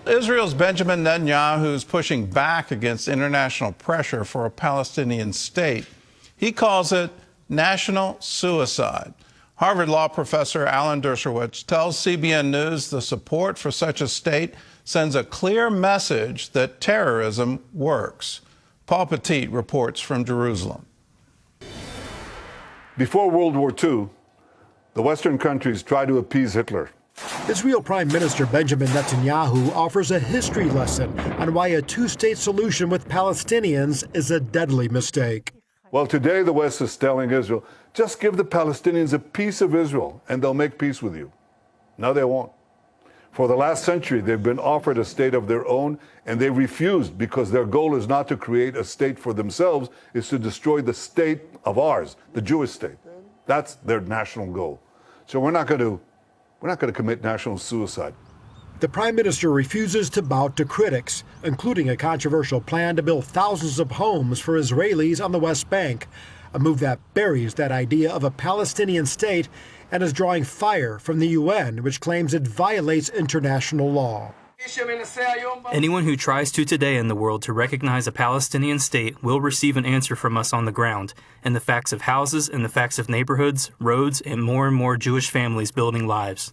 Israel's Benjamin Netanyahu is pushing back against international pressure for a Palestinian state. He calls it national suicide. Harvard Law Professor Alan Dershowitz tells CBN News the support for such a state sends a clear message that terrorism works. Paul Petit reports from Jerusalem. Before World War II, the Western countries tried to appease Hitler. Israel Prime Minister Benjamin Netanyahu offers a history lesson on why a two-state solution with Palestinians is a deadly mistake. Well, today the West is telling Israel, just give the Palestinians a piece of Israel and they'll make peace with you. No, they won't. For the last century, they've been offered a state of their own, and they refused because their goal is not to create a state for themselves, it's to destroy the state of ours, the Jewish state. That's their national goal. So we're not going to commit national suicide. The Prime Minister refuses to bow to critics, including a controversial plan to build thousands of homes for Israelis on the West Bank, a move that buries that idea of a Palestinian state and is drawing fire from the UN, which claims it violates international law. Anyone who tries to today in the world to recognize a Palestinian state will receive an answer from us on the ground, and the facts of houses and the facts of neighborhoods, roads, and more Jewish families building lives.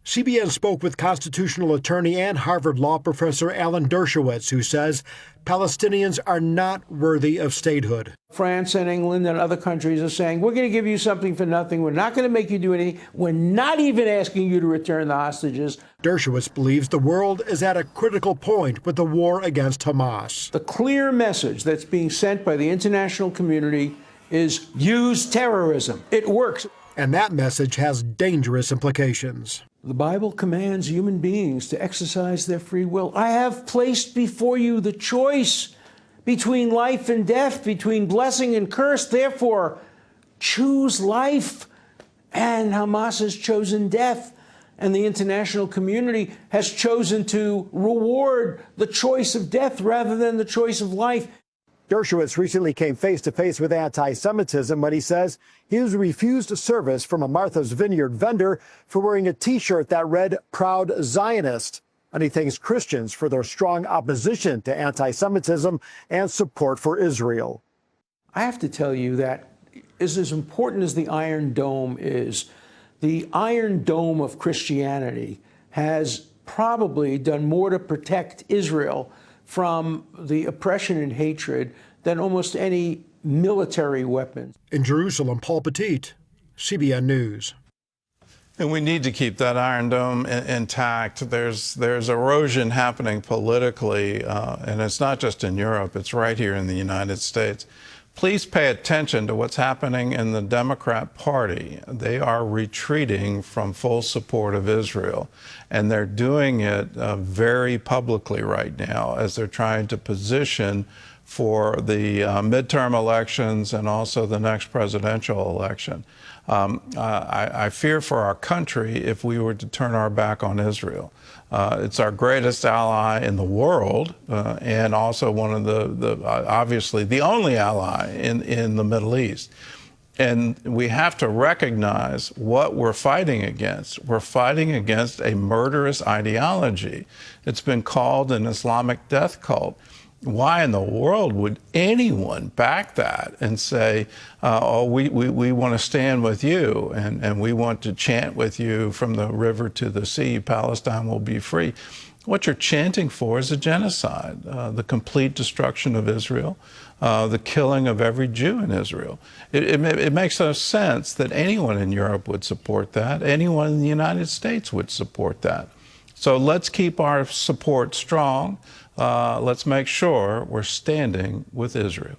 CBN spoke with constitutional attorney and Harvard Law Professor Alan Dershowitz, who says Palestinians are not worthy of statehood. France and England and other countries are saying, we're going to give you something for nothing. We're not going to make you do anything. We're not even asking you to return the hostages. Dershowitz believes the world is at a critical point with the war against Hamas. The clear message that's being sent by the international community is use terrorism. It works. And that message has dangerous implications. The Bible commands human beings to exercise their free will. I have placed before you the choice between life and death, between blessing and curse. Therefore, choose life. And Hamas has chosen death. And the international community has chosen to reward the choice of death rather than the choice of life. Dershowitz recently came face-to-face with anti-Semitism when he says he was refused service from a Martha's Vineyard vendor for wearing a T-shirt that read "Proud Zionist." And he thanks Christians for their strong opposition to anti-Semitism and support for Israel. I have to tell you that as important as the Iron Dome is, the Iron Dome of Christianity has probably done more to protect Israel from the oppression and hatred than almost any military weapon. In Jerusalem, Paul Petit, CBN News. And we need to keep that Iron Dome intact. There's erosion happening politically, and it's not just in Europe, it's right here in the United States. Please pay attention to what's happening in the Democrat Party. They are retreating from full support of Israel, and they're doing it very publicly right now as they're trying to position for the midterm elections and also the next presidential election. I fear for our country if we were to turn our back on Israel. It's our greatest ally in the world, and also one of the obviously the only ally in the Middle East. And we have to recognize what we're fighting against. We're fighting against a murderous ideology. It's been called an Islamic death cult. Why in the world would anyone back that and say, oh, we want to stand with you and we want to chant with you from the river to the sea, Palestine will be free? What you're chanting for is a genocide, the complete destruction of Israel, the killing of every Jew in Israel. It makes no sense that anyone in Europe would support that. Anyone in the United States would support that. So let's keep our support strong. Let's make sure we're standing with Israel.